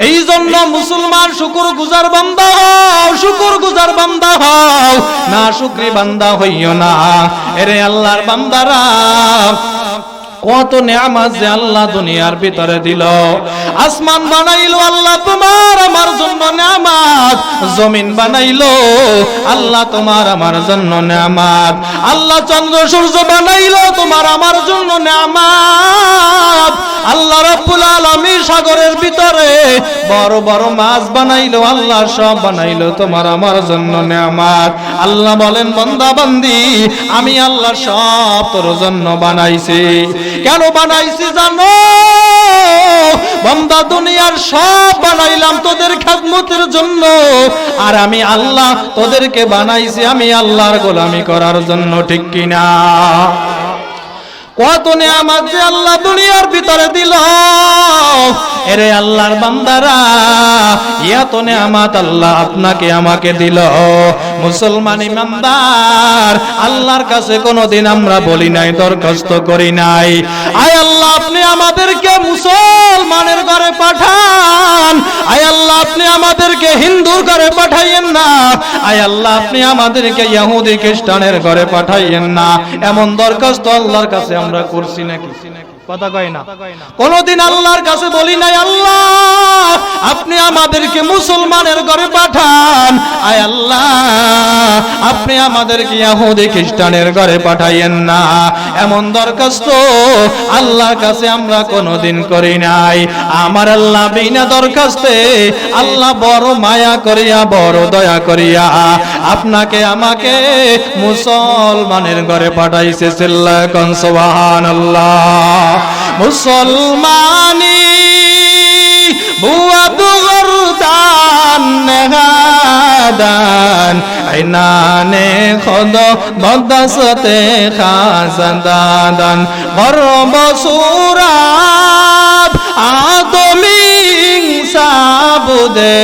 এই জন্য মুসলমান শুকরগুজার বান্দা হও, শুকরগুজার বান্দা হও, না শুকরি বান্দা হইও না। এরে আল্লাহর বান্দারা, কত নিয়ামত যে আল্লাহ দুনিয়ার ভিতরে দিল। আসমান বানাইলো আল্লাহ তোমার আমার জন্য নিয়ামত, জমিন বানাইলো আল্লাহ তোমার আমার জন্য নিয়ামত, আল্লাহ চন্দ্র সূর্য বানাইলো তোমার আমার জন্য নিয়ামত, আল্লাহ রাব্বুল আলামিন সাগরের ভিতরে বড় বড় মাছ বানাইলো আল্লাহ সব বানাইলো তোমার আমার জন্য নিয়ামত। আল্লাহ বলেন বান্দা বান্দি আমি আল্লাহ সব তোর জন্য বানাইছি। কেন বানাইছি জানো? বান্দা দুনিয়ার সব বানাইলাম তোদের খেদমতের জন্য, আর আমি আল্লাহ তোদেরকে বানাইছি আমি আল্লাহর গোলামি করার জন্য, ঠিক কিনা? কত নিয়ামত যে আল্লাহ দুনিয়ার ভিতরে দিল। এরে আল্লাহর বান্দারা, এত নিয়ামত আল্লাহ আপনাকে আমাকে দিল। মুসলমান ইমানদার, আল্লাহর কাছে কোনোদিন আমরা বলি নাই, দরখাস্ত করি নাই, আয় আল্লাহ আপনি আমাদেরকে মুসলমানের ঘরে পাঠান, আয় আল্লাহ আপনি আমাদেরকে হিন্দুর ঘরে পাঠাইয়েন না, আয় আল্লাহ আপনি আমাদেরকে ইহুদি খ্রিস্টানের ঘরে পাঠাইয়েন না। এমন দরখাস্ত আল্লাহর কাছে আমরা করছি নাকি? কথা কয় না। কোনদিন আল্লাহর কাছে বলি নাই আল্লাহ আপনি আমাদেরকে মুসলমানের ঘরে পাঠান, আয় আল্লাহ আপনি আমাদেরকে ইহুদি খ্রিস্টানের ঘরে পাঠাইয়েন না। এমন দরখাস্ত আল্লাহর কাছে আমরা কোনদিন করি নাই। আমার আল্লাহ বিনা দরখাস্তে আল্লাহ বড় মায়া করিয়া বড় দয়া করিয়া আপনাকে আমাকে মুসলমানের ঘরে পাঠাইছে। চিল্লায় কোন সুবহানাল্লাহ। মুসলমানি বুয়াদ গরদান নেহাদান আইনানে খদ বদাসতে খাজাদান গরব সুরাব আদমিং সাবুদে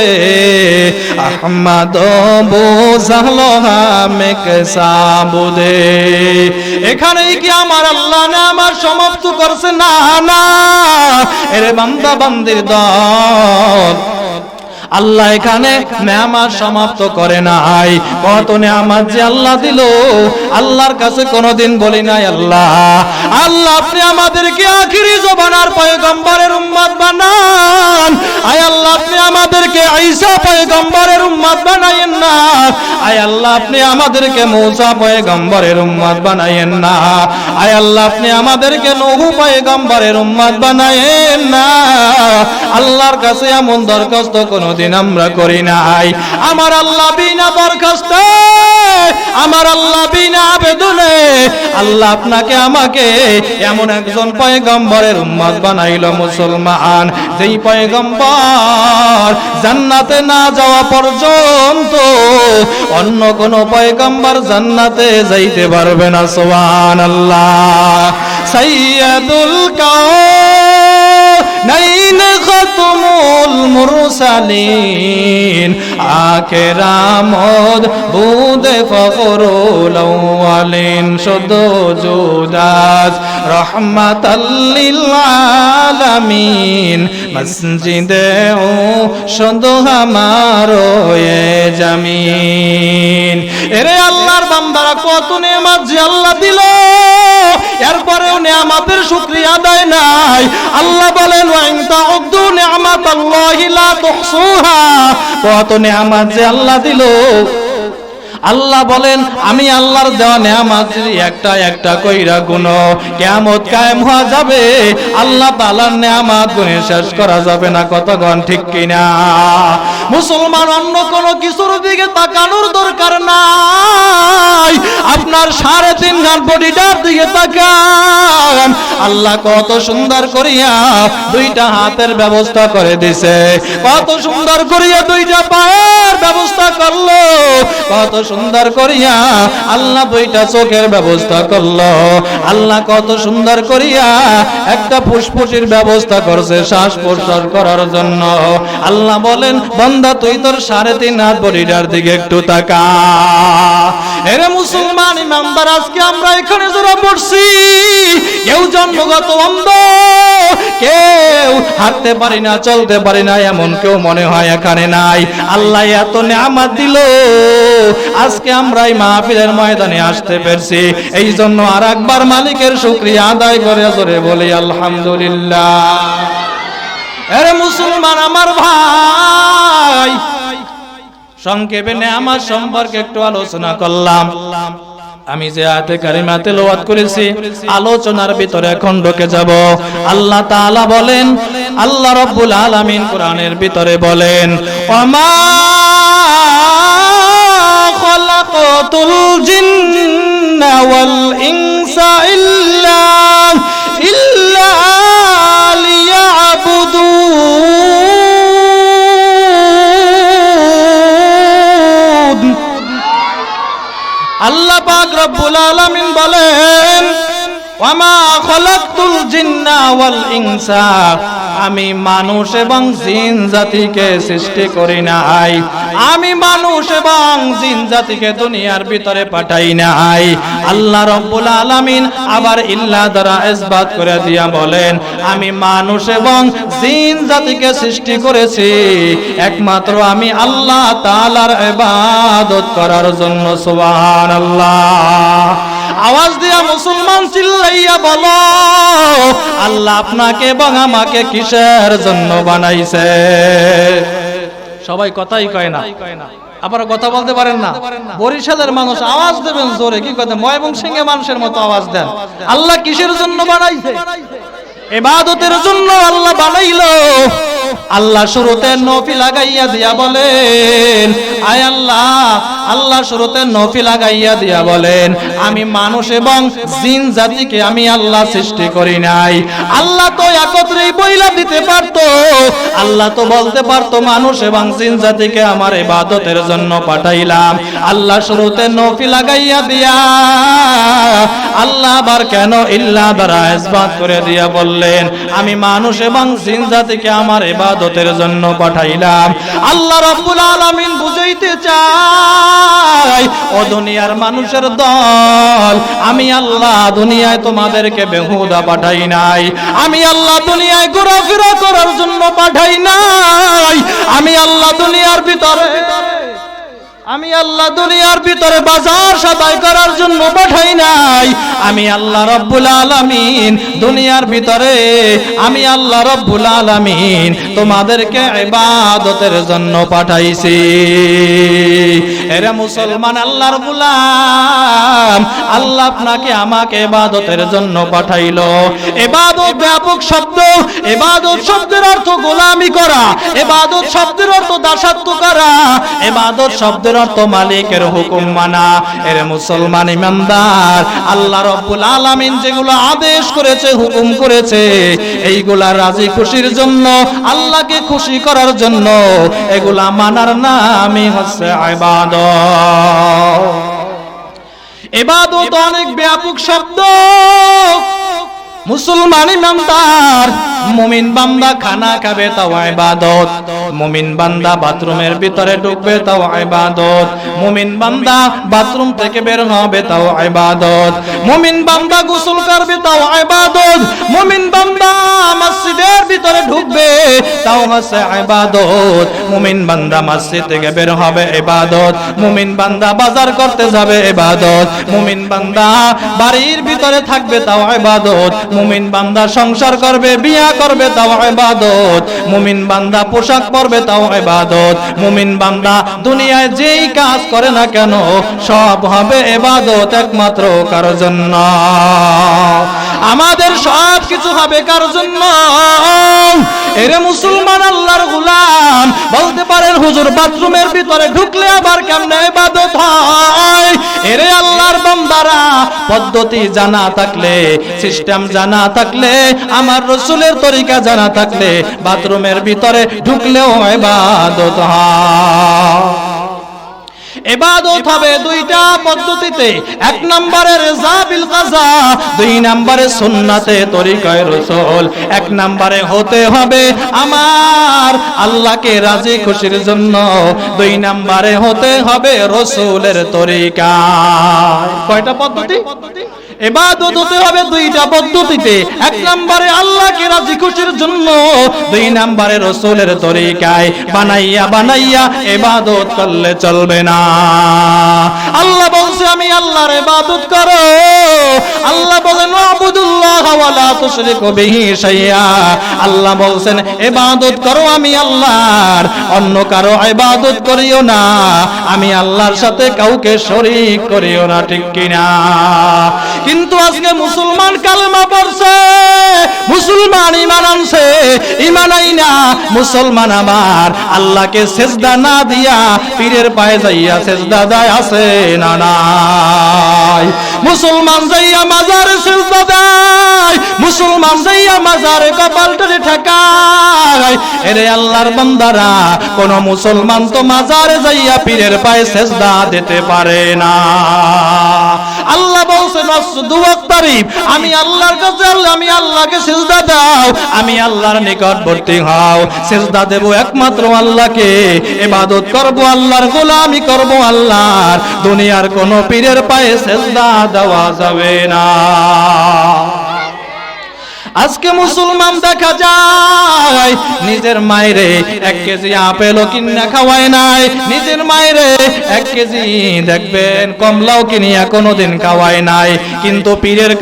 আহমদ বুঝালো হামেক সাবুদে। এখানেই কি আমার আল্লাহ না আমার সমাপ্ত করছে? না না, এরে বান্দা বান্দির দল, আল্লাহ এখানে নেয়ামত সমাপ্ত করে নাই। কত নেয়ামত যে আল্লাহ দিল, আল্লাহর কাছে কোনোদিন বলি নাই আল্লাহ আল্লাহ আপনি আমাদেরকে আখিরি জমানার পয়গম্বরের উম্মত বানান, আয় আল্লাহ আপনি আমাদেরকে ঈসা পয়গম্বরের উম্মত বানায়েন না, আয় আল্লাহ আপনি আমাদেরকে মূসা পয়গম্বরের উম্মত বানায়েন না, আয় আল্লাহ আপনি আমাদেরকে নূহ পয়গম্বরের উম্মত বানায়েন না। আল্লাহর কাছে এমন দরখাস্ত কোনো দিন আমরা করি নাই। আমার আল্লাহ বিনা দরখাস্তে, আমার আল্লাহ বিনা আবেদনে আল্লাহ আপনাকে আমাকে এমন একজন পয়গম্বরের উম্মত বানাইল মুসলমান, যেই পয়গম্বর জান্নাতে না যাওয়া পর্যন্ত অন্য কোন পয়গম্বর জান্নাতে যাইতে পারবে না। সুবহানাল্লাহ। সাইয়্যিদুল কাওনাইন খাতমুল মুরসালিন আখিরামদ বুদে ফখরুল আউয়ালিন শুদ্ধ জুদাত রহমাতাল লিল আলামিন মসজিদে ও শুদ্ধ হামারো এ জামিন। এরে আল্লাহর বান্দারা, কত নেয়ামত যে আল্লাহ দিল, এরপরেও নেয়ামতের শুকরিয়া আদায় নাই। আল্লাহ বলেন ওয়া ইন তাউদ্দু নি'মাতাল্লাহি লা তুহসুহা। কত নেয়ামত যে আল্লাহ দিল, আল্লাহ বলেন আমি আল্লাহর দেওয়া নেয়ামত একটা একটা কইরা গুনো, কিয়ামত কায়েম হওয়া যাবে, আল্লাহ তাআলার নেয়ামত গুনে শেষ করা যাবে না। কতক্ষণ ঠিক কিনা? মুসলমান অন্য কোনো কিছুর দিকে তাকানোর দরকার নাই, আপনার 3.5 হাত বডিটার দিকে তাকান। আল্লাহ কত সুন্দর করিয়া 2টা হাতের ব্যবস্থা করে দিছে, কত সুন্দর করিয়া 2টা পায়ের ব্যবস্থা করলো, কত সুন্দর করিয়া আল্লাহ 2টা চোখের ব্যবস্থা করলো, আল্লাহ কত সুন্দর করিয়া একটা ফুসফুসের ব্যবস্থা করছে শ্বাস প্রশ্বাস করার জন্য। আল্লাহ বলেন বান্দা তুই তোর 3.5 হাত বডিটার দিকে একটু তাকা। এরে মুসলমান ইমানদার, আজকে আমরা এখানে যারা পড়ছি, কেউ জন্মগত অন্ধ, কেউ হাঁটতে পারি না, চলতে পারি না, এমন কেউ মনে হয় এখানে নাই। আল্লাহ এত নেয়ামত দিল, আজকে আমরা এই মাহফিলের ময়দানে আসতে পেরেছি। এই জন্য আর একবার মালিকের শুকরিয়া আদায় করে জোরে বলি আলহামদুলিল্লাহ। আরে মুসলমান আমার ভাই, সংক্ষেপে নেয়ামত সম্পর্কে একটু আলোচনা করলাম। আমি যে আয়াতে কারিমা তেলাওয়াত করেছি, আলোচনার ভিতরে এখন ঢুকে যাব। আল্লাহ তাআলা বলেন, আল্লাহ রাব্বুল আলামিন কোরআনের ভিতরে বলেন, ওয়ামা খালাকাতুল জিন্না ওয়াল ইনসা ইল্লা লিয়াবুদুন। আল্লাহ পাক রব্বুল আলামিন বলেন, ওয়ামা খালাকতুল জিন্না ওয়াল ইনসা, আমি মানুষ এবং জিন জাতিকে সৃষ্টি করি নাই, আমি মানুষ এবং জিন জাতিকে দুনিয়ার ভিতরে পাঠাই নাই। আল্লাহ রাব্বুল আলামিন আবার ইল্লা দ্বারা ইসবাত করে দিয়া বলেন, আমি মানুষ এবং জিন জাতিকে সৃষ্টি করেছি একমাত্র আমি আল্লাহ তাআলার ইবাদত করার জন্য। সুবহানাল্লাহ। আওয়াজ দিয়া মুসলমান চিল্লাইয়া বলো, আল্লাহ আপনাকে এবং আমাকে কিসের জন্য বানাইছে? সবাই কথাই কয় না, আবার কথা বলতে পারেন না। বরিশালের মানুষ আওয়াজ দেবেন জোরে, কি কথা ময়মনসিংহে মানুষের মতো আওয়াজ দেন। আল্লাহ কিসের জন্য বানাইছে? ইবাদতের জন্য আল্লাহ বানাইলো। আল্লাহ শুরুতে নফিল লাগাইয়া দিয়া বলেন, আয় আল্লাহ, আল্লাহ শুরুতে নফিল লাগাইয়া দিয়া বলেন, আমি মানুষ এবং জিন জাতিকে আমি আল্লাহ সৃষ্টি করি নাই। আল্লাহ তো একত্রেই বইলা দিতে পারতো, আল্লাহ তো বলতে পারতো মানুষ এবং জিন জাতিকে আমার ইবাদতের জন্য পাঠাইলাম। আল্লাহ শুরুতে নফিল লাগাইয়া দিয়া আল্লাহ আবার কেন ইল্লা দ্বারা ইসবাত করে দিয়া বললেন, আমি মানুষ এবং জিন জাতিকে আমার ইবাদতের জন্য পাঠাইলাম। আল্লাহ রাব্বুল আলামিন বুঝাইতে চাই, ও দুনিয়ার মানুষের দল, আমি আল্লাহ দুনিয়ায় তোমাদেরকে বেহুদা পাঠাই নাই, আমি আল্লাহ দুনিয়ায় ঘোরাফেরা করার জন্য পাঠাই নাই, আমি আল্লাহ দুনিয়ার ভিতরে বাজার সদাই করার জন্য পাঠাই নাই, আমি আল্লাহ রাব্বুল আলামিন দুনিয়ার ভিতরে, আমি আল্লাহ রাব্বুল আলামিন তোমাদেরকে ইবাদতের জন্য পাঠাইছি। এরা মুসলমান আল্লাহর গোলাম, আল্লাহ আপনাকে আমাকে ইবাদতের জন্য পাঠাইলো। ইবাদত ব্যাপক শব্দ, ইবাদত শব্দের অর্থ গোলামি করা, ইবাদত শব্দের অর্থ দাসত্ব করা, ইবাদত শব্দের অর্থ মালিকের হুকুম মানা। এর মুসলমান ইমানদার, আল্লাহ রাব্বুল আলামিন যেগুলো আদেশ করেছে, হুকুম করেছে, এইগুলা রাজি খুশির জন্য, আল্লাহকে খুশি করার জন্য, এগুলা মানার নামই হচ্ছে ইবাদত। ইবাদত অনেক ব্যাপক শব্দ। মুসলমান ইমানদার, মুমিন বান্দা খানা খাবে তাও ইবাদত, মুমিন বান্দা বাথরুমের ভিতরে ঢুকবে তাও ইবাদত, মুমিন বান্দা বাথরুম থেকে বের হবে তাও ইবাদত, মুমিন বান্দা গোসল করবে তাও ইবাদত, মুমিন বান্দা মসজিদের ভিতরে ঢুকবে তাও হচ্ছে ইবাদত, মুমিন বান্দা মসজিদ থেকে বের হবে ইবাদত, মুমিন বান্দা বাজার করতে যাবে ইবাদত, মুমিন বান্দা বাড়ির ভিতরে থাকবে তাও ইবাদত, মুমিন বান্দা সংসার করবে, বিয়া করবে তাও ইবাদত, মুমিন বান্দা পোশাক পরবে তাও ইবাদত, মুমিন বান্দা দুনিয়ায় যেই কাজ করে না কেন সব হবে ইবাদত একমাত্র কার জন্য। আমাদের সব কিছু হবে কার জন্য? এরে মুসলমান আল্লাহর গোলাম, বলতে পারেন হুজুর বাথরুমের ভিতরে ঢুকলে আবার কেমনে ইবাদত হয়? এরে আল্লাহর বান্দারা, পদ্ধতি জানা থাকলে, সিস্টেম জানা থাকলে, আমার রাসূলের তরিকা জানা থাকলে বাথরুমের ভিতরে ঢুকলেও ইবাদত হয়। ইবাদত হবে দুইটা পদ্ধতিতে, এক নম্বরে রিজা বিল কাজা, দুই নম্বরে সুন্নাতে তরিকায়ে রাসূল। এক নম্বরে হতে হবে আমার আল্লাহকে রাজি খুশির জন্য, দুই নম্বরে হতে হবে রাসূলের তরিকা। কয়টা পদ্ধতি? ইবাদত হতে হবে দুইটা পদ্ধতিতে, এক নম্বরে আল্লাহকে রাজি খুশির জন্য, দুই নম্বরে রাসূলের তরিকায় বানাইয়া বানাইয়া ইবাদত করলে চলবে না। আল্লাহ বলছে আমি আল্লাহর ইবাদত করো। আল্লাহ বলেন আবুদুল্লাহ ওয়া লা তুশরিকু বিহি শাইআ। আল্লাহ বলছেন ইবাদত করো আমি আল্লাহর, অন্য কারো ইবাদত করিও না, আমি আল্লাহর সাথে কাউকে শরীক করিও না, ঠিক কিনা? কিন্তু আজকে মুসলমান কালেমা পড়ছে, মুসলমান ঈমান আনছে, ঈমান আইনা মুসলমান আমার আল্লাহকে সিজদা না দিয়া পীরের পায়ে যাইয়া সিজদা দেয়, আছে না নাই? মুসলমান যাইয়া মাজারে সিজদা দেয়, মুসলমান যাইয়া মাজারে কপালটারে ঠেকায়। এরে আল্লাহর বান্দারা, কোন মুসলমান তো মাজারে যাইয়া পীরের পায়ে সিজদা দিতে পারে না। আল্লাহ বলছেন আসজুদু ওয়াক্তারিব, আমি আল্লাহর কাছে, আমি আল্লাহকে সিজদা দাও, আমি আল্লাহর নিকটবর্তী হও। সিজদা দেব একমাত্র আল্লাহকে, ইবাদত করব আল্লাহর, গোলামি করব আল্লাহর, দুনিয়ার কোন পীরের পায়ে সিজদা দেওয়া যাবে না। আজকে মুসলমান দেখা যায় নিজের মায়েরে 1 কেজি আপেলও কিনা খাওয়ায় নাই, নিজের মায়েরে 1 কেজি দেখবেন কমলাও কিনিয়া কোনোদিন খাওয়ায় নাই, কিন্তু পীরের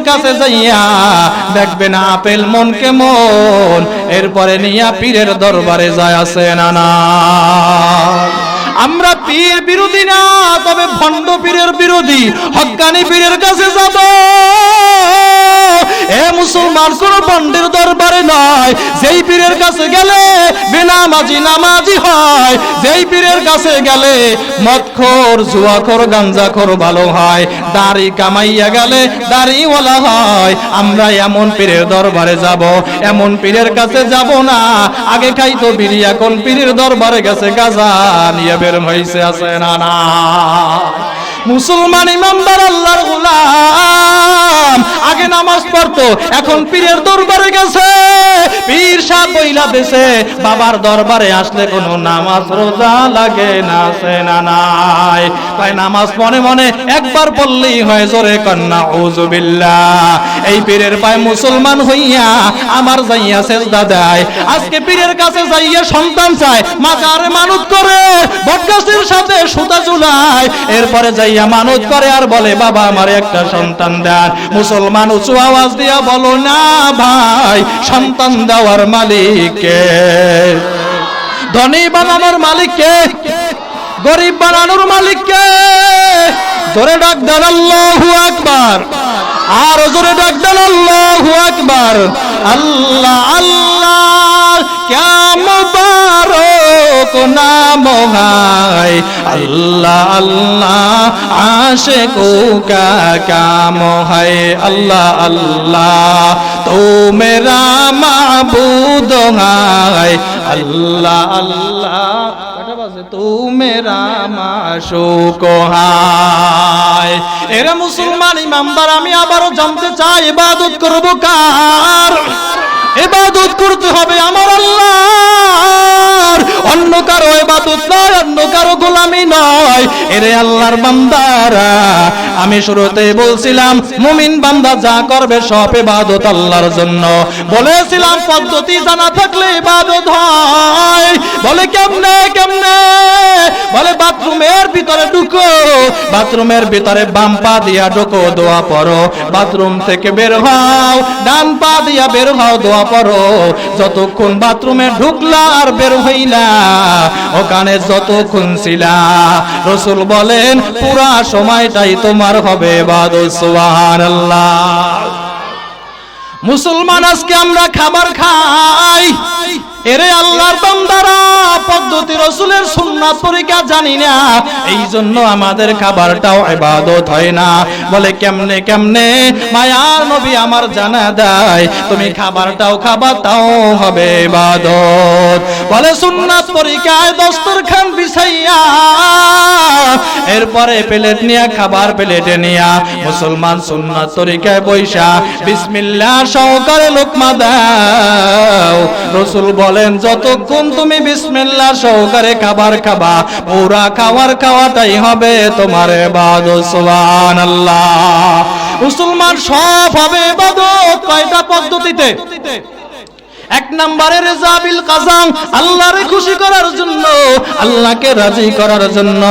কাছে যাইয়া দেখবেন আপেল মন কেমন, এরপরে নিয়া পীরের দরবারে যায়, আছে না না? আমরা পীর বিরোধী না, তবে ভণ্ড পীরের বিরোধী, হক্কানি পীরের কাছে যাব। এ মুসলমান কোন ভণ্ডের দরবারে নয়, যেই পীরের কাছে গেলে বেনামাজি নামাজি হয়, যেই পীরের কাছে গেলে মদখোর জুয়াখোর গাঞ্জাখোর ভালো হয়, দাড়ি কামাইয়া গেলে দাড়িওয়ালা হয়। আমরা এমন পীরের দরবারে যাব, এমন পীরের কাছে যাব না। আগে খাইতো বিড়ি, এখন পীরের দরবারে গেছে গাঁজা নিয়ে বের হইছে, আছে না না? মুসলমান ইমানদার আল্লাহর গোলাম, আগে নামাজ পড়তো, এখন পীরের দরবারে গেছে, পীর সাহেব বইলা দেশে বাবার দরবারে আসলে কোনো নামাজ রোজা লাগে না, আছে না নাই? তাই নামাজ মনে মনে একবার পড়লেই হয়, জোরে কন্না আউযুবিল্লাহ। এই পীরের পায় মুসলমান হইয়া আমার যাইয়া সিজদা দেয়, আজকে পীরের কাছে যাইয়া সন্তান চায়, মাজারে মানত করে, বটগাছের সাথে সুতা ঝুলায়, এরপরে যাইয়া মানত করে আর বলে বাবা আমার একটা সন্তান দেন। মুসলমান উঁচু আওয়াজ দিয়া বলো না ভাই, সন্তান দেওয়ার মালিক কে? ধনী বানানোর মালিক কে? গরিব বানানোর মালিক কে? জোরে ডাক দেন আল্লাহু আকবার, আর জোরে ডাক দেন আল্লাহু আকবার। আল্লাহ আল্লাহ ক্যা মুবারক নাম হায়, আল্লাহ আল্লাহ আশিকো কা কাম হায়, আল্লাহ আল্লাহ তো মেরা মাবুদ হায়, আল্লাহ আল্লাহ তু মেরা মাশুক হায়। এরা মুসলমান ইমানদার, আমি আবারও জানতে চাই ইবাদত করব কার? ইবাদত করতে হবে আমার আল্লাহর, অন্য কারো ইবাদত নয়, অন্য কারো গোলামি নয়। এরে আল্লাহর বান্দারা, আমি শুরুতে বলছিলাম মুমিন বান্দা যা করবে সব ইবাদত আল্লাহর জন্য। বলেছিলাম পদ্ধতি জানা থাকলে ইবাদত হয়। বলে কেমনে কেমনে? বলে বাথরুমের ভিতরে ঢুকো, বাথরুমের ভিতরে বাম পা দিয়া ঢুকো, দোয়া পড়ো, বাথরুম থেকে বের হও, ডান পা দিয়া বের হও, দোয়া পড়ো। যতক্ষণ বাথরুমে ঢুকলা আর বের হইলা, ওখানে যতক্ষণ ছিলা, রাসূল বলেন পুরা সময়টাই তোমার হবে ইবাদত। সুবহানাল্লাহ। মুসলমান আজকে আমরা খাবার খাই, এরে আল্লাহর বান্দারা, পদ্ধতি রাসূলের সুন্নাত তরিকা জানি না, এই জন্য আমাদের খাবারটাও ইবাদত হয় না। বলে কেমনে কেমনে? মায়ার নবী আমার জানা দেয়, তুমি খাবারটাও খাবা, তাও হবে ইবাদত। বলে সুন্নাত তরিকায় দস্তরখান বিছাইয়া, এরপরে প্লেট নিয়া, খাবার প্লেটে নিয়া মুসলমান সুন্নাত তরিকায় বৈশা বিসমিল্লাহ সহকারে লোকমা দাও। রাসূল বলেন যতক্ষণ তুমি বিসমিল্লাহ সহকারে খাবার খাবা, পুরা খাওয়াটাই হবে তোমার ইবাদত। সুবহানাল্লাহ। মুসলমান সব হবে ইবাদত কয়টা পদ্ধতিতে? এক নম্বরে রেজা বিল কাযাম, আল্লাহকে খুশি করার জন্য, আল্লাহকে রাজি করার জন্য।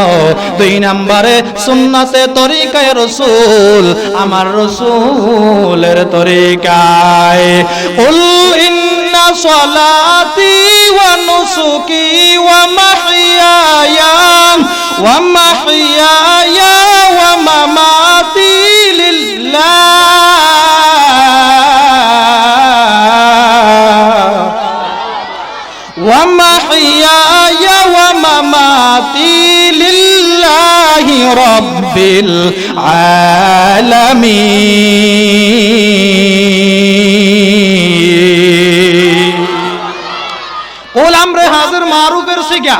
দুই নম্বরে সুন্নাতে তরিকায় রাসূল, আমার রাসূলের তরিকায়। কুল ইন্না সলাতি ওয়া নুসুকি ওয়া মাহইয়ায়া ওয়া মামাতি লিল্লাহ ومحياي ومماتي لله رب العالمين। قول أمر حاضر معروف رسيقا।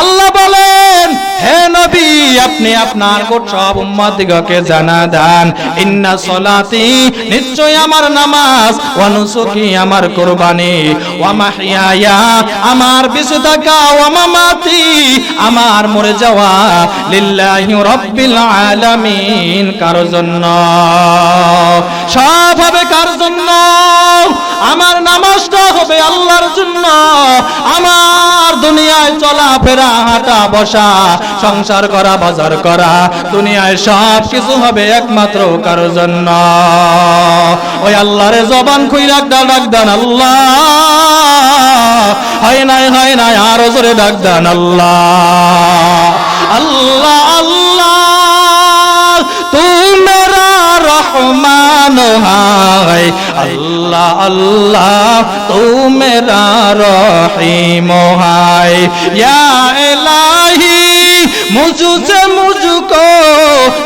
আল্লাহ বলেন, হে নবী আপনি আপনার সব উম্মতদিগকে জানা দেন, ইন্না সলাতি নিশ্চয় আমার নামাজ, ওয়া নুসুকি আমার কুরবানি, ওয়া মাহইয়ায়া আমার বেঁচে থাকা, ওয়া মামাতি আমার মরে যাওয়া, লিল্লাহি রাব্বিল আলামিন কার জন্য? সব হবে কার জন্য? আমার নামাজটা হবে আল্লাহর জন্য, আমার দুনিয়ায় চলাফেরা, হাঁটা বসা, সংসার করা, বাজার করা, দুনিয়ায় সব কিছু হবে একমাত্র কার জন্য? ওই আল্লাহরে জবান খুইলা ডাক দেন আল্লাহ, হয় নাই আরো জোরে ডাক দেন আল্লাহ। আল্লাহ আল্লাহ তু মেরা রহমান হায়, আল্লাহ আল্লাহ তু মেরা রহিম হায়, ইয়া ইলাহি মুঝসে মুঝকো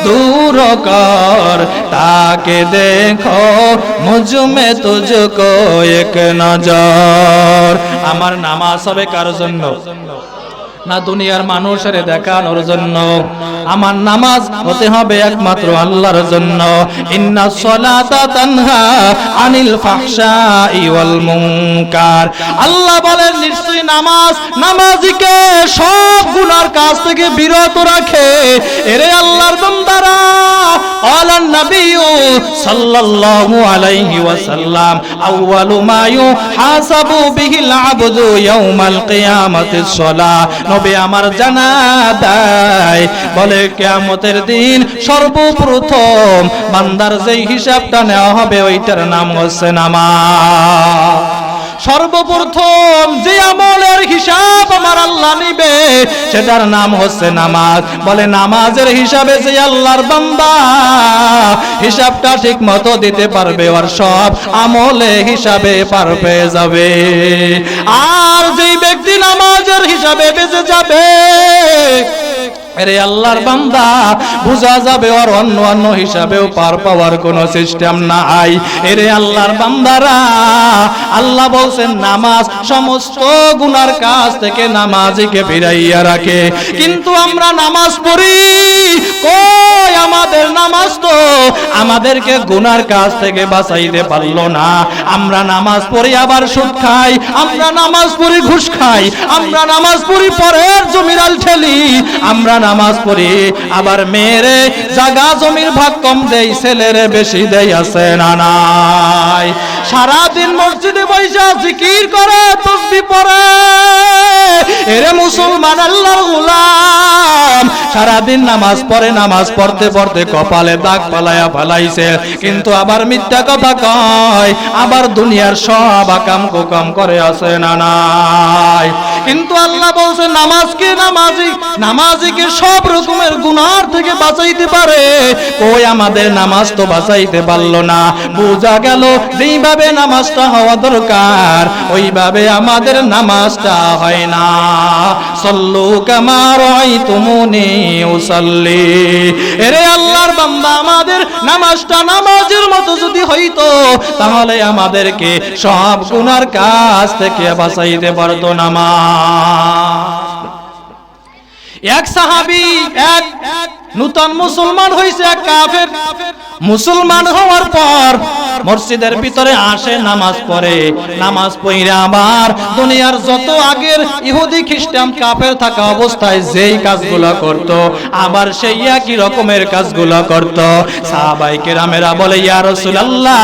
दूर कर, ताके देखो मुझ में तुझको एक नजर। আমার নামাজ হবে কার জন্য? না দুনিয়ার মানুষের দেখানোর জন্য। আমার নামাজ হতে হবে একমাত্র আল্লাহর জন্য। ইন্নাস সালাতা তানহা আনিল ফাহশাই ওয়াল মুনকার। আল্লাহ বলেন নিশ্চয়ই নামাজ নামাজিকে সব গুনার কাজ থেকে বিরত রাখে। এরে আল্লাহর বান্দারা, আলান নবী সাল্লাল্লাহু আলাইহি ওয়াসাল্লাম আউয়ালু মা ইউহাসাবু বিহিল আবদু ইয়াউমাল কিয়ামাতিস সালাহ। নবী আমার জানা দেয়, বলে কিয়ামতের দিন সর্বপ্রথম বান্দার যেই হিসাবটা নেওয়া হবে ওইটার নাম হচ্ছে নামাজ। সর্বপ্রথম যে আমলের হিসাব আমার আল্লাহ নিবে সেটার নাম হচ্ছে নামাজ। বলে নামাজের হিসাবে যে আল্লাহর বান্দা হিসাবটা ঠিক মতো দিতে পারবে, আর সব আমলে হিসাবে পার পেয়ে যাবে। আর যেই ব্যক্তি নামাজের হিসাবে বেঁচে যাবে, আরে আল্লাহর বান্দা বুঝা যাবে আর অন্য হিসাবেও পার পাওয়ার কোনো সিস্টেম নাই। এরে আল্লাহর বান্দারা, আল্লাহ বলছেন নামাজ সমস্ত গুনার কাজ থেকে নামাজিকে ফিরাইয়া রাখে। কিন্তু আমরা নামাজ পড়ি কই? আমাদের নামাজ তো আমাদেরকে গুনার কাজ থেকে বাঁচাইতে পারলো না। আমরা নামাজ পড়ি আবার সুদ খাই, আমরা নামাজ পড়ি ঘুষ খাই, আমরা নামাজ পড়ি পরের জমিরাল ঠেলি, আমরা নামাজ পড়ি আবার মেয়েরে জায়গা জমির ভাগ কম দেই, ছেলেরে বেশি দেই, আছে না নাই? সারাদিন মসজিদে বৈশা জিকির করে, তাসবিহ পড়ে। এরে মুসলমান আল্লাহর গোলাম, সারাদিন নামাজ পড়ে, নামাজ পড়তে পড়তে কপালে দাগ পালায়া ফালাইছে, কিন্তু আবার মিথ্যা কথা কয়, আবার দুনিয়ার সব আকাম কুকাম করে আছে না নাই। কিন্তু আল্লাহ বলছে নামাজকে নামাজিকে সব রকমের গুনার থেকে বাঁচাইতে পারে। কই আমাদের নামাজ তো বাঁচাইতে পারলো না। বোঝা গেল যেইভাবে নামাজটা হওয়া দরকার ওইভাবে আমাদের নামাজটা হয় না। সল্লু কামা রাআইতুমুনি উসাল্লি। এরে আল্লাহর বান্দা, আমাদের নামাজটা নামাজের মতো যদি হইতো তাহলে আমাদেরকে সব গুনার কাজ থেকে বাঁচাইতে পারতো নামাজ। এক সাহাবী এক নূতন মুসলমান হইছে, এক কাফের মুসলমান হওয়ার পর মসজিদের ভিতরে আসে, নামাজ পড়ে, নামাজ পড়ে আবার দুনিয়ার যত আগের ইহুদি খ্রিস্টান কাফের থাকা অবস্থায় যেই কাজগুলো করত আবার সেই একই রকমের কাজগুলো করত। সাহাবায়ে কেরামেরা বলে, ইয়া রাসূলুল্লাহ,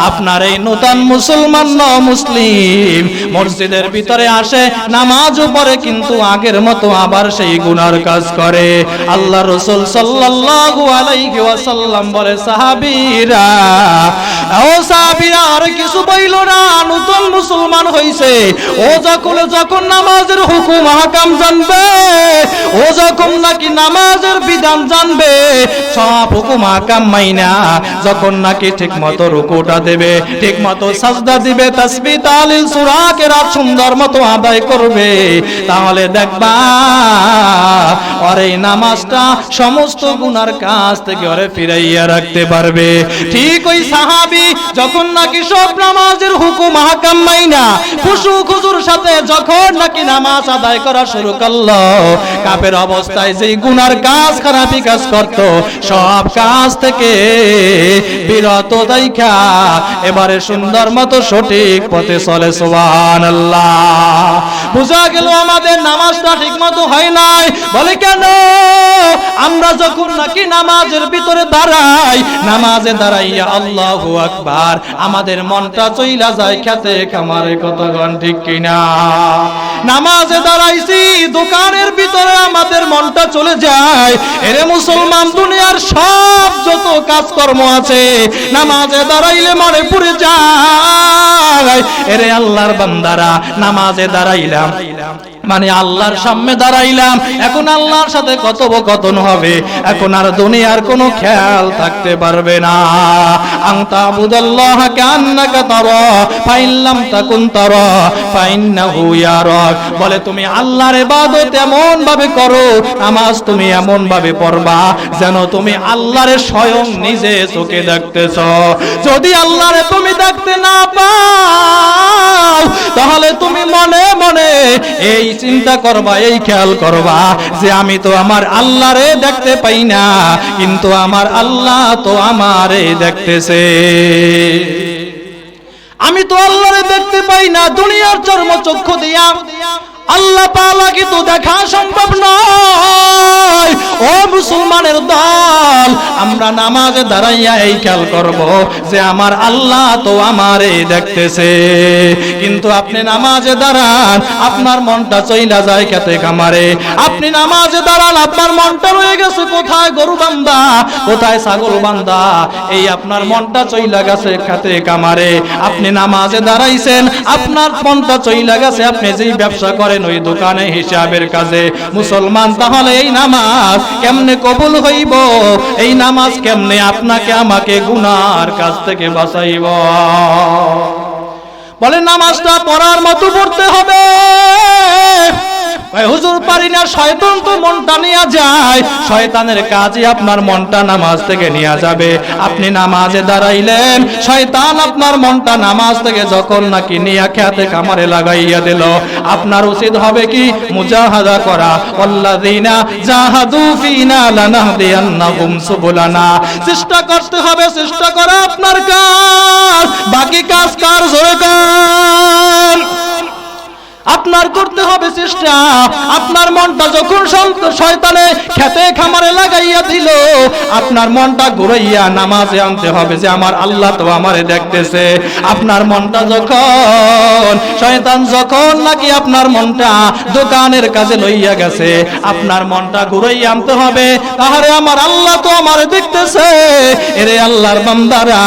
আপনার এই নূতন মুসলমান মুসলিম মসজিদের ভিতরে আসে, নামাজও পড়ে, কিন্তু আগের মতো আবার সেই গুনার কাজ করে। আল্লাহ রাসূল সাল্লাল্লাহু আলাইহি ওয়াসাল্লাম বলে, সাহাবীরা, ও সাহাবীরা, আর কিছু বইল না, নতুন মুসলমান হইছে, ও যখন নামাজের হুকুম আহকাম জানবে, ও যখন নাকি নামাজের বিধান জানবে, সব হুকুম আহকাম মাইনা যখন নাকি ঠিকমতো রুকুটা দেবে, ঠিকমতো সাজদা দিবে, তাসবিহ তাহলিল সূরা কেরাত সুন্দর মতো আদায় করবে, তাহলে দেখবা আর এই নামাজটা সমস্ত গুনার কাজ থেকে ওরে ফিরাইয়া রাখতে পারবে। ঠিক ওই সাহাবী যখন নাকি সব নামাজের হুকুম আহকাম মাইনা খুশু খুজুর সাথে যখন নাকি নামাজ আদায় করা শুরু করলো, কাফের অবস্থায় যেই গুনার কাজ খারাপি কাজ করত সব কাজ থেকে বিরত দেখা এবারে সুন্দর মতো সঠিক পথে চলে। সুবহানাল্লাহ। বুঝা গেল আমাদের নামাজটা ঠিক মতো হয় নাই। বলে কেন? আমরা যখন নাকি নামাজের ভিতরে দাঁড়াই, নামাজে দাঁড়াইয়া আল্লাহু আকবার, আমাদের মনটা চইলা যায় খেতে খামারে, কতক্ষণ ঠিক কিনা? নামাজে দাঁড়াইছি, দোকানের ভিতরে আমাদের মনটা চলে যায়। এরে মুসলমান, দুনিয়ার সব যত কাজকর্ম আছে নামাজে দাঁড়াইলে মনে পড়ে যায়। এরে আল্লাহর বান্দারা, নামাজে দাঁড়াইলাম মানে আল্লাহর সামনে দাঁড়াইলাম, এখন আল্লাহর সাথে কথোপকথন হবে, এখন আর দুনিয়ার কোনো খেয়াল থাকতে পারবে না। আনতা বুদাল্লাহ কান্নাকা তারা ফাইন লাম তাকুন তারা ফাইন্নাহু ইয়ারাক। বলে তুমি আল্লাহর ইবাদত এমন ভাবে করো, নামাজ তুমি এমন ভাবে পড়বা যেন তুমি আল্লাহরে স্বয়ং নিজে চোখে দেখতেছো। যদি আল্লাহরে তুমি দেখতে না পাও তাহলে তুমি মনে মনে এই চিন্তা করবা, এই খেয়াল করবা যে আমি তো আমার আল্লাহরে দেখতে পাই না, কিন্তু আমার আল্লাহ তো আমারে দেখতেছে। আমি তো আল্লাহরে দেখতে পাই না দুনিয়ার চর্মচক্ষু দিয়া, আল্লাহ পালা কি তো দেখা সম্ভব নয়। ও মুসলমানের দল, আমরা নামাজে দাঁড়াইয়া এই খেয়াল করব যে আমার আল্লাহ তো আমারে দেখতেছে। কিন্তু আপনি নামাজে দাঁড়ান, আপনার মনটা চইলা যায় খেতে খামারে। আপনি নামাজে দাঁড়ান, আপনার মনটা রয়ে গেছে কোথায় গরু বান্ধা, কোথায় ছাগল বান্ধা, এই আপনার মনটা চইলা গেছে খেতে খামারে। আপনি নামাজে দাঁড়াইছেন, আপনার মনটা চইলা গেছে আপনি যেই ব্যবসা করেন ওই দোকানে হিসাবের কাজে। মুসলমান, তাহলে এই নামাজ কেমনে কবুল হইব? এই নামাজ কেমনে আপনাকে আমাকে গুনার কাজ থেকে বাঁচাইব? বলে নামাজটা পড়ার মতো পড়তে হবে। হুজুর পারি না, শয়তান তো মনটা নিয়ে যায়, শয়তানের কাজে আপনার মনটা নামাজ থেকে নিয়ে যাবে। আপনি নামাজে দাঁড়াইলেন, শয়তান আপনার মনটা নামাজ থেকে যখন নাকি নিয়ে খেতে কামারে লাগাইয়া দিল, আপনার উচিত হবে কি? মুজাহাদা করা। আল্লাযীনা জাহাদু ফিনা লানাহদিয়ান্নাহুম সুবুলানা। চেষ্টা করতে হবে, চেষ্টা করা আপনার কাজ, বাকি কাজ কার? জোরে কার? আপনার করতে হবে চেষ্টা। আপনার মনটা যখন শয়তানে খেতে খামারে লাগাইয়া দিল, আপনার মনটা ঘুরাইয়া নামাজে আনতে হবে যে আমার আল্লাহ তো আমারে দেখতেছে। আপনার মনটা যখন শয়তান যখন নাকি আপনার মনটা দোকানের কাজে লইয়া গেছে, আপনার মনটা ঘুরাইয়া আনতে হবে তাহলে আমার আল্লাহ তো আমারে দেখতেছে। এরে আল্লাহর বান্দারা,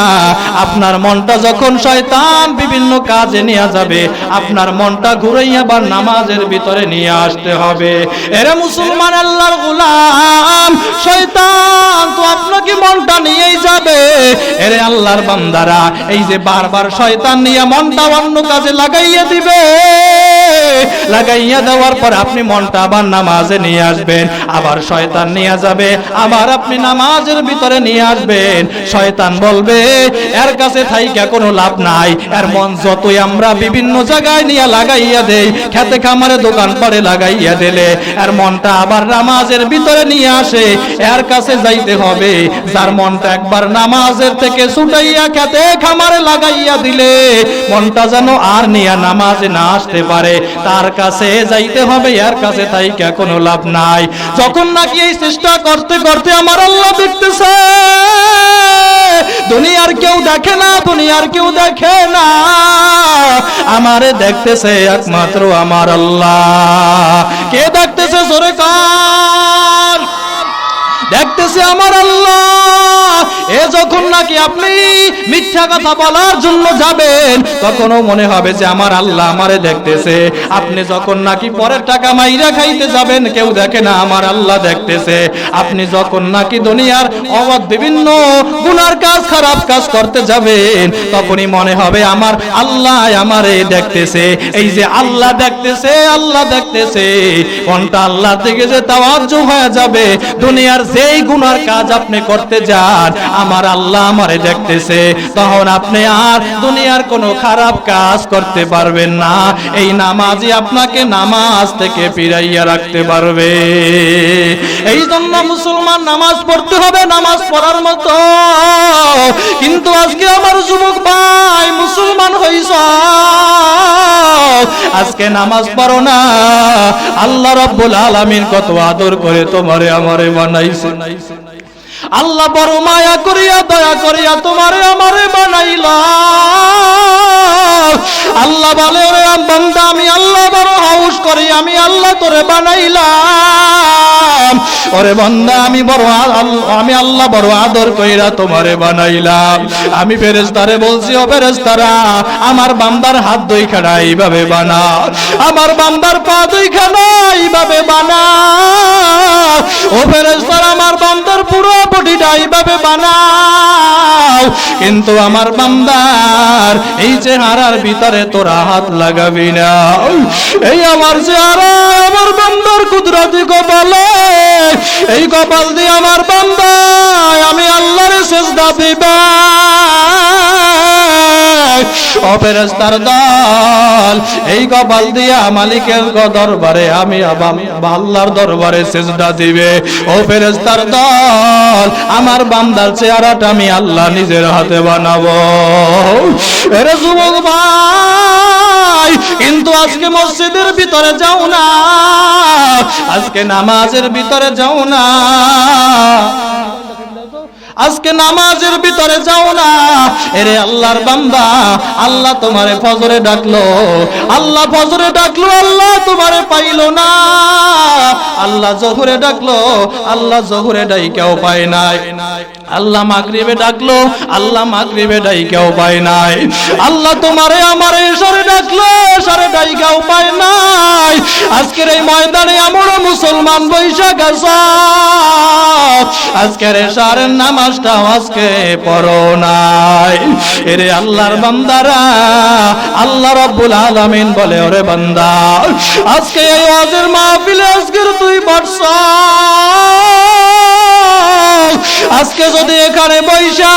আপনার মনটা যখন শয়তান বিভিন্ন কাজে নিয়ে যাবে, আপনার মনটা ঘুরাইয়া আবার নামাজের ভিতরে নিয়ে আসতে হবে। এরে মুসলমান আল্লাহর গোলাম, শয়তান তো আপনাকে মনটা নিয়েই যাবে। এরে আল্লাহর বান্দারা, এই যে বারবার শয়তান নিয়ে মনটা অন্য কাজে লাগাইয়া দিবে, লাগাইয়া দেওয়ার পর আপনি মনটা আবার নামাজে নিয়ে আসবেন, আবার শয়তান নিয়ে যাবে, আবার আপনি নামাজের ভিতরে নিয়ে আসবেন। শয়তান বলবে এর কাছে থাইকা কোনো লাভ নাই, এর মন যতই আমরা বিভিন্ন জায়গায় নিয়ে লাগাইয়া দেই, খেতে খামারে দোকান পরে লাগাইয়া দিলে এর মনটা আবার নামাজের ভিতরে নিয়ে আসে। এর কাছে যাইতে হবে যার মনটা একবার নামাজের থেকে ছুটাইয়া খেতে খামারে লাগাইয়া দিলে মনটা যেন আর নিয়ে নামাজে না আসতে পারে, তার কাছে যাইতে হবে। এর কাছে থাইকা কোনো লাভ নাই। যখন নাকি এই চেষ্টা করতে করতে আমার আল্লাহ দেখতেছে, দুনিয়ার কেউ দেখে না, দুনিয়ার কেউ দেখে না, আমারে দেখতেছে একমাত্র আমার আল্লাহ। কে দেখতেছে? জোরে কান। দেখতেছে আমার আল্লাহ। এ যখন নাকি আপনি মিথ্যা কথা বলার জন্য যাবেন, তখনও মনে হবে যে আমার আল্লাহ আমারে দেখতেছে। আপনি যখন নাকি পরের টাকা মাইরা খাইতে যাবেন, কেউ দেখে না, আমার আল্লাহ দেখতেছে। আপনি যখন নাকি দুনিয়ার অবাধ বিভিন্ন গুনার কাজ, খারাপ কাজ করতে যাবেন, তখনই মনে হবে আমার আল্লাহ আমারে দেখতেছে। এই যে আল্লাহ দেখতেছে, আল্লাহ দেখতেছে, কোনটা আল্লাহ থেকে যে তাওয়াজ্জু হয়ে যাবে, দুনিয়ার যেই গুনার কাজ আপনি করতে যান, আমার আল্লাহ আমারে দেখতেছে, তখন আপনি আর দুনিয়ার কোনো খারাপ কাজ করতে পারবেন না। এই নামাজই আপনাকে নামাজ থেকে ফিরাইয়া রাখতে পারবে। এই জন্য মুসলমান নামাজ পড়তে হবে নামাজ পড়ার মতো। কিন্তু আজকে আমার যুবক ভাই মুসলমান হইছ, আজকে নামাজ পড়ো না। আল্লাহ রাব্বুল আলামিন কত আদর করে তোমারে আমারে বানাইছে। আল্লাহ বড় মায়া করিয়া দয়া করিয়া তোমারে আমারে বানাইলা। আল্লাহ বলে ওরে বান্দা, আমি আল্লাহ বড় হাউস করি, আমি আল্লাহ তোরে বানাইলাম। ওরে বান্দা, আমি আল্লাহ বড় আদর কইরা তোমারে বানাইলাম। আমি ফেরেশতারে বলছি, ও ফেরেশতারা, আমার বান্দার হাত দুইখানা এইভাবে বানাও, আমার বান্দার পা দুইখানা এইভাবে বানাও। ও ফেরেশতারা, আমার বান্দার পুরো বডিটা এইভাবে বানাও, কিন্তু আমার বান্দার এই চেহারার ভিতরে তোরা হাত লাগাবি না। এই আমার চেহারা আমার বান্দার কুদরতি কপালে, এই কপাল দিয়ে আমার বান্দা আমি আল্লাহর সিজদা দিবা। ও ফেরেশতার দল, এই কপাল দিয়া মালিকের দরবারে আমি আল্লাহর দরবারে সিজদা দিবে। ও ফেরেশতার দল, আমার বান্দার চেহারাটা আমি আল্লাহ নিজের হাতে বানাবো। এরে যুবক ভাই, কিন্তু আজকে মসজিদের ভিতরে যাও না, আজকে নামাজের ভিতরে যাও না, আজকে নামাজের ভিতরে যাও না। এরে আল্লাহর বান্দা, আল্লাহ তোমারে ফজরে ডাকলো, আল্লাহ ফজরে ডাকলো, আল্লাহ তোমারে পাইলো না। আল্লাহ জোহরে ডাকলো, আল্লাহ জোহরে ডাইকাও পায় নাই। আল্লাহ মাগরিবে ডাকলো, আল্লাহ মাগরিবে ডাইকাও পায় নাই। আল্লাহ তোমারে আমারে এশারে ডাকলো, এশারে ডাইকাও পায় নাই। আজকের এই ময়দানে আমরা মুসলমান বৈশাখ আছে, আজকের এশারের নামাজটা আজকে পড়ো নাই। এরে আল্লাহর বান্দারা, আল্লাহ রাব্বুল আলামিন বলে, ওরে বান্দা, আজকে এই ওয়াজের মাহফিলে আজকের তুই পড়ছ, আজকে যদি এখানে বৈশা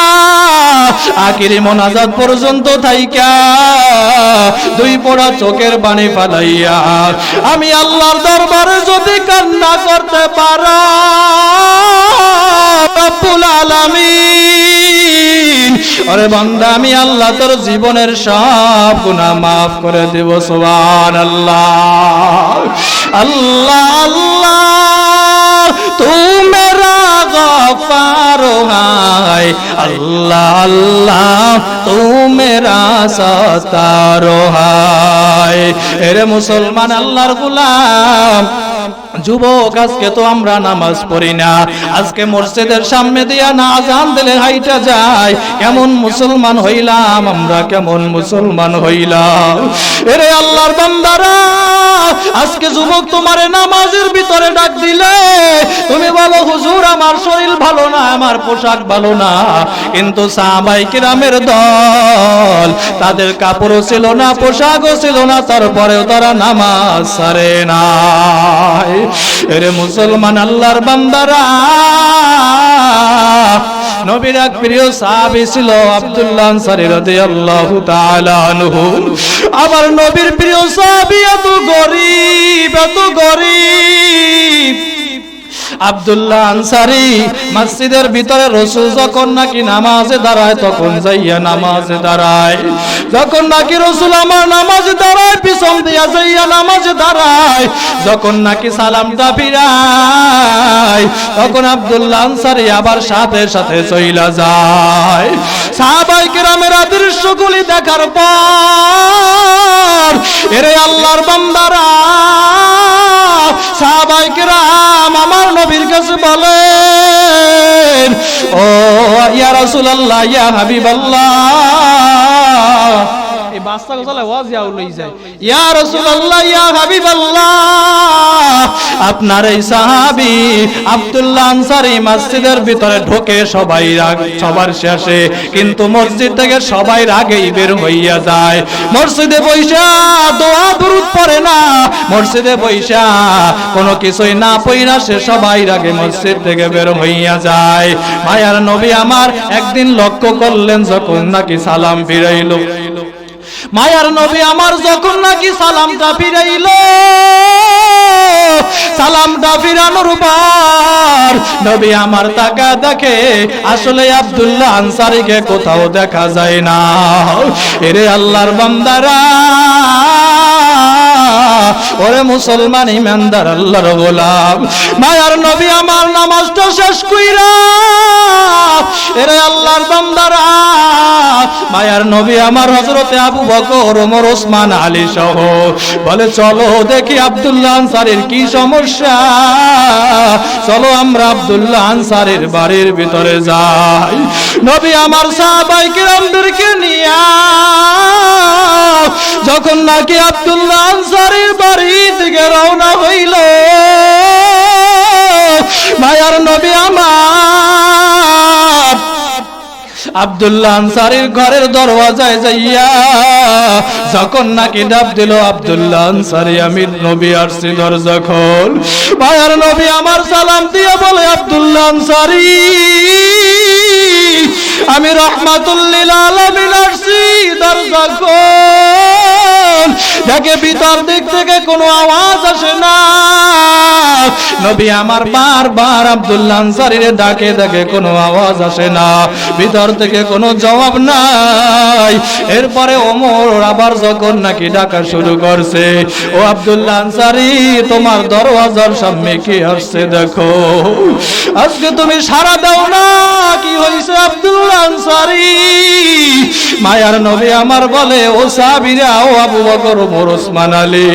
আখিরি মোনাজাত পর্যন্ত থাইকা দুই পোড়া চোখের পানি ফালাইয়া আমি আল্লাহর দরবারে যদি কান্না করতে পারো রব্বুল আলামিন, ওরে বান্দা আমি আল্লাহ তোর জীবনের সব গুনাহ মাফ করে দেব। সুবহানাল্লাহ। আল্লাহ আল্লাহ তু মেরা গফার হায়, আল্লাহ আল্লাহ তু মেরা সত্তার হায়। এরে মুসলমান আল্লাহর গোলাম যুবক, আজকে তো আমরা নামাজ পড়ি না, আজকে মসজিদের সামনে দিয়া না আযান দিলে হাইটা যায়। কেমন মুসলমান হইলাম আমরা, কেমন মুসলমান হইলাম। এরে আল্লাহর বান্দারা, আজকে যুবক তোমারে নামাজের ভিতরে ডাক দিলে তুমি বলো হুজুর আমার শরীর ভালো না, আমার পোশাক ভালো না। কিন্তু সাহাবায়ে কিরামের দল, তাদের কাপড়ও ছিল না, পোশাকও ছিল না, তারপরেও তারা নামাজ ছাড়ে না। এরে মুসলমান আল্লাহর বান্দারা, নবীর এক প্রিয় সাহাবী ছিল আব্দুল্লাহ আনসারী রাদিয়াল্লাহু তাআলা আনহু। আবার নবীর প্রিয় সাহাবী এত গরীব, এত গরীব। আব্দুল্লাহ আনসারী মসজিদের ভিতরে রাসূল যখন নাকি নামাজে দাঁড়ায় তখন যাইয়া নামাজে দাঁড়ায়, যখন নাকি রাসূল আমার নামাজে দাঁড়ায় পিছন দিয়া যাইয়া নামাজে দাঁড়ায়, যখন নাকি সালামটা ফিরায় তখন আব্দুল্লাহ আনসারী আবার সাথে সাথে চইলা যায়। সাহাবায়ে কেরামের আদর্শগুলি দেখার পর এরে আল্লাহর বান্দারা, সাহাবায়ে কেরাম আমার নবীর কাছে বলেন, ও ইয়া রাসূলুল্লাহ, ইয়া হাবিবাল্লাহ, এই বাচ্চা গছালে ওয়াজ ইয়া লই যায়, ইয়া রাসূলুল্লাহ, ইয়া হাবিবাল্লাহ, আপনার এই সাহাবী আব্দুল্লাহ আনসারী মসজিদের ভিতরে ঢোকে সবার শেষে, কিন্তু মসজিদ থেকে সবাই আগেই বের হইয়া যায়। মসজিদে বইসা দোয়া দুরূদ পড়ে না, মসজিদে বইসা কোনো কিছুই না পইরা সে সবাই আগে মসজিদ থেকে বের হইয়া যায়। মায়ার নবী আমার একদিন লক্ষ্য করলেন, যখন নাকি সালাম ফিরাইলো, মায়ার নবী আমার যখন নাকি সালামটা ফিরাইলো, সালামটা ফিরানোর পর নবী আমার তাকা দেখে আসলে আব্দুল্লাহ আনসারীকে কোথাও দেখা যায় না। এরে আল্লাহর বান্দারা, ওরে মুসলমান ইমানদার আল্লাহর গোলাম, মায়ার নবী আমার নামাজটা শেষ কইরা, এরে আল্লাহর বান্দারা, মায়ার নবী আমার হযরতে আবু বকর, ওমর, ওসমান, আলী সহ বলে চলো দেখি আব্দুল্লাহ আনসারীর কি সমস্যা, চলো আমরা আব্দুল্লাহ আনসারীর বাড়ির ভিতরে যাই। নবী আমার সাহাবায়ে কিরামদেরকে নিয়া যখন নাকি আব্দুল্লাহ আনসারীর বাড়ি থেকে রওনা হইল, মায়ার নবী আমার আব্দুল্লাহ আনসারীর ঘরের দরওয়াজায় যাইয়া যখন নাকি ডাক দিল, আব্দুল্লাহ আনসারী আমি নবী আসছি দরজা খোল। মায়ার নবী আমার সালাম দিয়ে বলে, আব্দুল্লাহ আনসারী আমি রাহমাতুল লিল আলামিন আসছি, দরজা খোল। দেখে ভিতর দিক থেকে কোনো আওয়াজ আসে না। নবী আমার বারবার আব্দুল্লাহ আনসারীর ডাকে দেখে কোনো আওয়াজ আসে না, ভিতর থেকে কোনো জবাব নাই। এরপরে ওমর আবার যখন নাকি ডাকা শুরু করছে, ও আব্দুল্লাহ আনসারী তোমার দরওয়াজার সামনে কি আসছে দেখো, আজকে তুমি সাড়া দাও না, কি হইছে আব্দুল্লাহ আনসারী? মায়ার নবী আমার বলে, ও সাহাবীরা, ও আবু বকর, ওমর, ওসমান, আলী,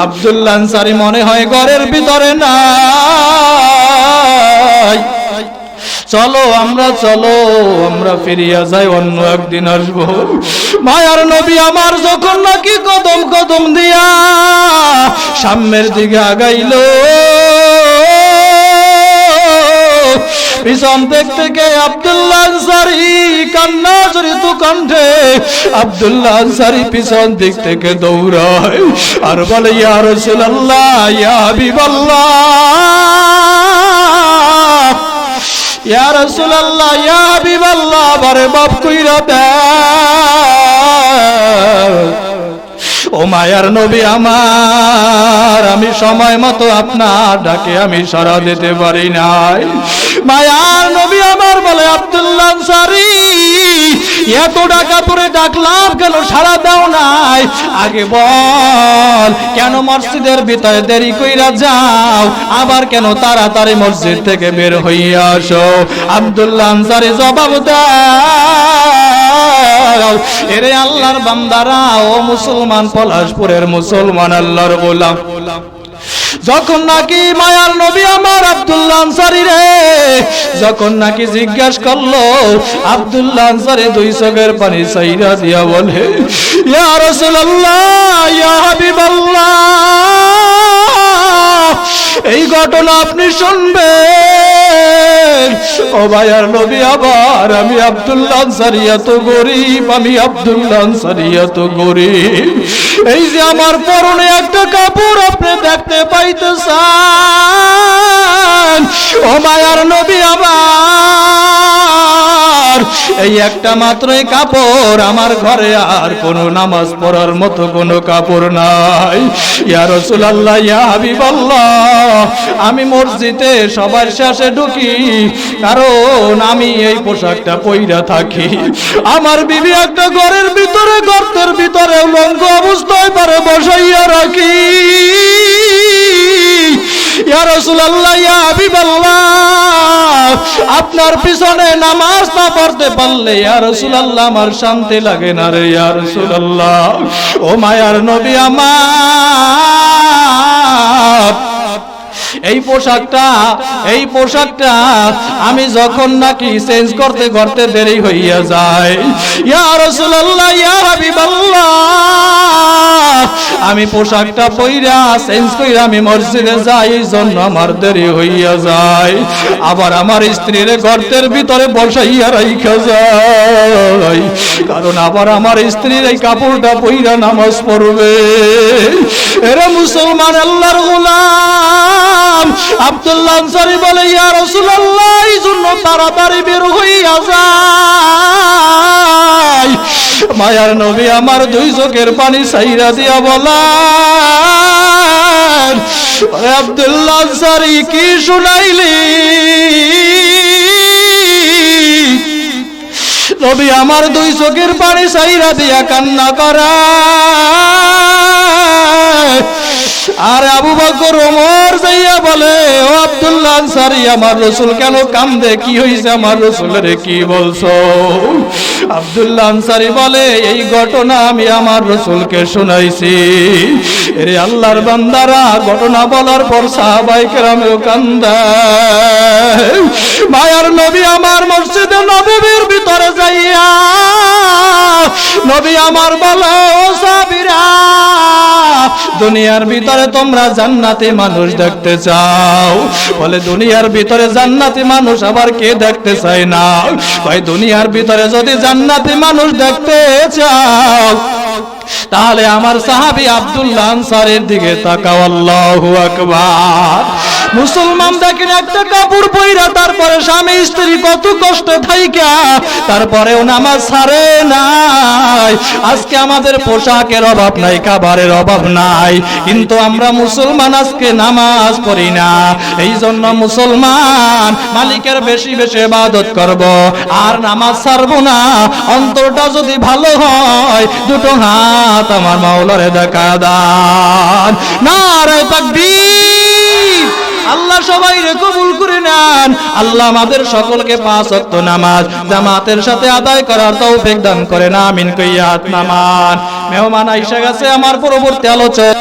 আব্দুল্লাহ আনসারী মনে হয় ঘরের ভিতরে নাই, চলো আমরা ফিরিয়া যাই, অন্য একদিন আসবো। মায়ার নবী আমার যখন নাকি কদম কদম দিয়া সামনের দিকে আগাইল, পিছন দিক থেকে আব্দুল্লাহ আনসারী কান্না জড়িত কণ্ঠে আব্দুল্লাহ আনসারী পিছন দিক থেকে দৌড়ায় আর বলে, ইয়া রাসূলুল্লাহ, ইয়া হাবিবাল্লাহ, ইয়া রাসূলুল্লাহ ইয়া হাবিবাল্লাহ আমারে মাফ কইরা দাও। ও মায়ার নবী আমার, আমি সময় মতো আপনার ডাকে আমি সাড়া দিতে পারি নাই। মায়ার নবী আমার বলে, আব্দুল্লাহ আনসারী এত টাকা তোরে ডাকলাম কেন সাড়া দাও নাই? আগে বল, কেন মসজিদের ভিতরে দেরি কইরা যাও, আবার কেন তাড়াতাড়ি মসজিদ থেকে বের হইয়া আসো? আব্দুল্লাহ আনসারী জবাব দাও, এরে আল্লাহর বান্দারা, ও মুসলমান, পলাশপুরের মুসলমান, আল্লাহর গোলাম, যখন নাকি মায়ার নবী আমার আব্দুল্লাহ আনসারী রে যখন নাকি জিজ্ঞাসা করলো, আব্দুল্লাহ আনসারী দুই চোখের পানি ছাইরা দিয়া বলে, ইয়া রাসূলুল্লাহ ইয়া হাবিবাল্লাহ, এই ঘটনা আপনি শুনবেন। ও মায়ার নবী আবার, আমি আব্দুল্লাহ আনসারী এত গরীব, আমি আব্দুল্লাহ আনসারী এত গরীব, এই যে আমার পরনে একটা কাপড় আপনি দেখতে পাইতেছেন, ও মায়ার নবী আমার, এই একটা মাত্রই কাপড়, আমার ঘরে আর কোনো নামাজ পড়ার মতো কোনো কাপড় নাই। ইয়া রাসূলুল্লাহ ইয়া হাবিবাল্লাহ, আমি মসজিদে সবার শেষে ঢুকি, কারণ আমি এই পোশাকটা পইরা থাকি। আমার বিবি একটা ঘরের ভিতরে, গর্তের ভিতরে উলঙ্গ অবস্থায় পারে বসাইয়া রাখি। ইয়া রাসূলুল্লাহ ইয়া হাবিবাল্লাহ, আপনার পিছনে নামাজ না পড়তে পারলে ইয়া রাসূলুল্লাহ আমার শান্তি লাগে না রে ইয়া রাসূলুল্লাহ। ও মায়ার নবী আমার, এই পোশাকটা আমি যখন নাকি চেঞ্জ করতে করতে দেরি হইয়া যায়, ইয়া রাসূলুল্লাহ ইয়া হাবিবাল্লাহ, আমি পোশাকটা পইরা চেঞ্জ কইরা আমি মসজিদে যাই, এই জন্য আমার দেরি হইয়া যায়। আবার আমার স্ত্রীর গর্তের ভিতরে বসাইয়া রাইখা যায়, কারণ আবার আমার স্ত্রীর এই কাপড়টা পইরা নামাজ পড়বে। এরা মুসলমান, আল্লাহর গোলাম। আব্দুল্লাহ আনসারী বলে, ইয়া রাসূলুল্লাহ, এই জন্য তাড়াতাড়ি বের হইয়া যায়। মায়ার নবী আমার দুই চোখের পানি ছাইরা দিয়া বলেন, আব্দুল্লাহ আনসারী কি শুনাইলি? নবী আমার দুই চোখের পানি ছাইরা দিয়া কান্না করা। আর আবু বকর ওমর যাইয়া বলে, ও আব্দুল্লাহ আনসারী, আমার রাসূল কেন কান্দে? কি হইছে আমার রাসূলের, কি বলছো? আব্দুল্লাহ আনসারী বলে, এই ঘটনা আমি আমার রাসূলকে শুনাইছি। এরে আল্লাহর বান্দারা, ঘটনা বলার পর সাহাবায়ে কেরামেও কান্দে। মায়ার নবী আমার মসজিদে নববীর ভিতরে যাইয়া নবী আমার বলে, ও সাহাবীরা, দুনিয়ার ভিতরে তোমরা জান্নাতি মানুষ দেখতে চাও? বলে, দুনিয়ার ভিতরে জান্নাতি মানুষ আবার কে দেখতে চায় না? ভাই, দুনিয়ার ভিতরে যদি জান্নাতি মানুষ দেখতে চাও, তাহলে আমার সাহাবী আব্দুল্লাহ আনসারীর দিকে তাকাও। আল্লাহু আকবার। মুসলমান দেখেন একটা কাপড় পইরা, তারপরে স্বামী স্ত্রী কত কষ্ট থাইকা তারপরেও নামাজ ছাড়ে নাই। আজকে আমাদের পোশাকের অভাব নাই, খাবারের অভাব নাই, কিন্তু আমরা মুসলমান আজকে নামাজ পড়ি না। এই জন্য মুসলমান মালিকের বেশি বেশি ইবাদত করব, আর নামাজ ছাড়বো না। অন্তরটা যদি ভালো হয়, দুটো হাত আমার মাওলারে দেখা দান। নারে তাকবীর। আল্লাহ সবাইরে কবুল করে নেন। আল্লাহ আমাদের সকলকে 5 ওয়াক্ত নামাজ জামাতের সাথে আদায় করার তৌফিক দান করেন। আমিন কইয়া হাত নামান। মেহমান আইসা গেছে, আমার পরবর্তী আলোচনা।